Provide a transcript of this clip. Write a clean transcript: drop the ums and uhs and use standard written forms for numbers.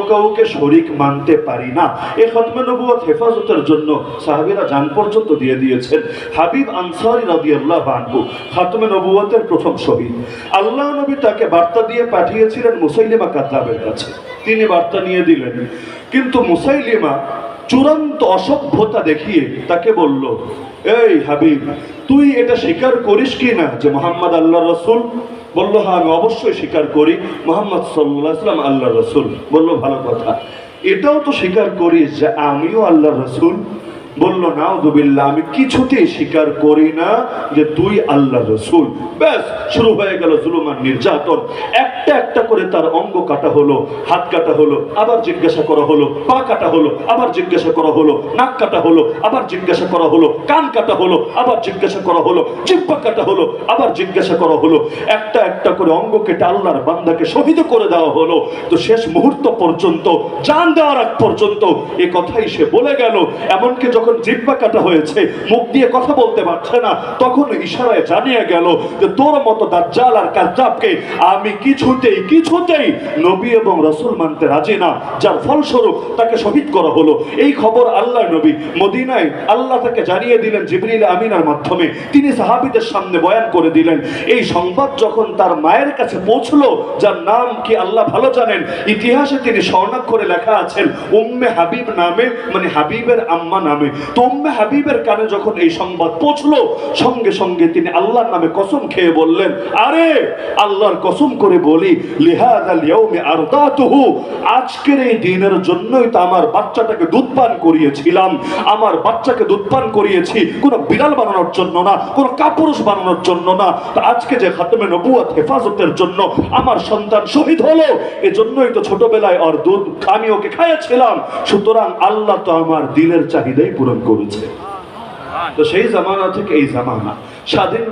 কাউকে শরীক মানতে পারি না। এই খতমে নবুয়ত হেফাজতের জন্য সাহাবীরা জান পর্যন্ত দিয়ে দিয়েছেন। হাবিব আনসারী রাদিয়াল্লাহু আনহু খতমে নবুয়তের প্রথম শহীদ। আল্লাহ নবী তাকে বার্তা দিয়ে পাঠিয়েছিলেন মুসাইলিমা কাযযাবের কাছে, তিনি বার্তা নিয়ে দিলেন। কিন্তু মুসাইলিমা চূড়ান্ত অসভ্যতা দেখিয়ে তাকে বলল, এই হাবিব, তুই এটা স্বীকার করিস কি না যে মুহাম্মদ আল্লাহর রাসূল? বলল, হ্যাঁ আমি অবশ্যই স্বীকার করি মুহাম্মদ সাল্লাল্লাহু আলাইহি ওয়াসাল্লাম আল্লাহর রাসূল। বলল, ভালো কথা, এটাও তো স্বীকার করিস যে আমিও আল্লাহর রাসূল? বলল, নাউযুবিল্লাহ, আমি কিছুতেই স্বীকার করি না যে তুই আল্লাহর রাসূল। ব্যাস শুরু হয়ে গেল জুলুম আর নির্যাতন। একটা একটা করে তার অঙ্গ কাটা হলো, হাত কাটা হলো, আবার জিজ্ঞাসা করা হলো, পা কাটা হলো, আবার জিজ্ঞাসা করা হলো, নাক কাটা হলো, আবার জিজ্ঞাসা করা হলো, কান কাটা হলো, আবার জিজ্ঞাসা করা হলো, জিহ্বা কাটা হলো, আবার জিজ্ঞাসা করা হলো। একটা একটা করে অঙ্গ কেটে আল্লাহর বান্দাকে শহীদ করে দেওয়া হলো। তো শেষ মুহূর্ত পর্যন্ত, জান দেওয়ার আগ পর্যন্ত এ কথাই সে বলে গেল। এমনকি যখন জিহ্বা কাটা হয়েছে, মুখ দিয়ে কথা বলতে পারছে না, তখন ইশারায় জানিয়ে গেল যে তোর মতো দাজ্জাল আর কাযযাবকে আমি কিছুতেই নবী এবং রাসূল মানতে রাজি না, যার ফলস্বরূপ তাকে শহীদ করা হলো। এই খবর আল্লাহ নবী মদিনায় আল্লাহ তাকে জানিয়ে দিলেন জিবরিল আমিনার মাধ্যমে, তিনি সাহাবীদের সামনে বয়ান করে দিলেন। এই সংবাদ যখন তার মায়ের কাছে পৌঁছলো, যার নাম কি আল্লাহ ভালো জানেন, ইতিহাসে তিনি স্বর্ণাক্ষরে লেখা আছেন উম্মে হাবিব নামে, মানে হাবিবের আম্মা নামে। তো উম্মে হাবিবের কানে যখন এই সংবাদ পৌঁছলো, সঙ্গে সঙ্গে তিনি আল্লাহর নামে কসম খেয়ে বললেন, আরে আল্লাহর কসম করে বলি, লিহাযাল ইয়াউমি আরদাতুহু, আজকের এই দিনের জন্যই তো আমার বাচ্চাটাকে দুধ পান করিয়েছিলাম। আমার বাচ্চাকে দুধ পান করিয়েছি কোনো বিড়াল বানানোর জন্য না, কোনো কাপুরুষ বানানোর জন্য না। তো আজকে যে খাতমে নবুয়ত হেফাজতের জন্য আমার সন্তান শহীদ হলো, এজন্যই তো ছোটবেলায় ওর দুধ আমি ওকে খাইয়েছিলাম। সুতরাং আল্লাহ তো আমার দিলের চাহিদাই পূরণ করেছে। তো সেই জামানা থেকে এই জামানা স্বাধীন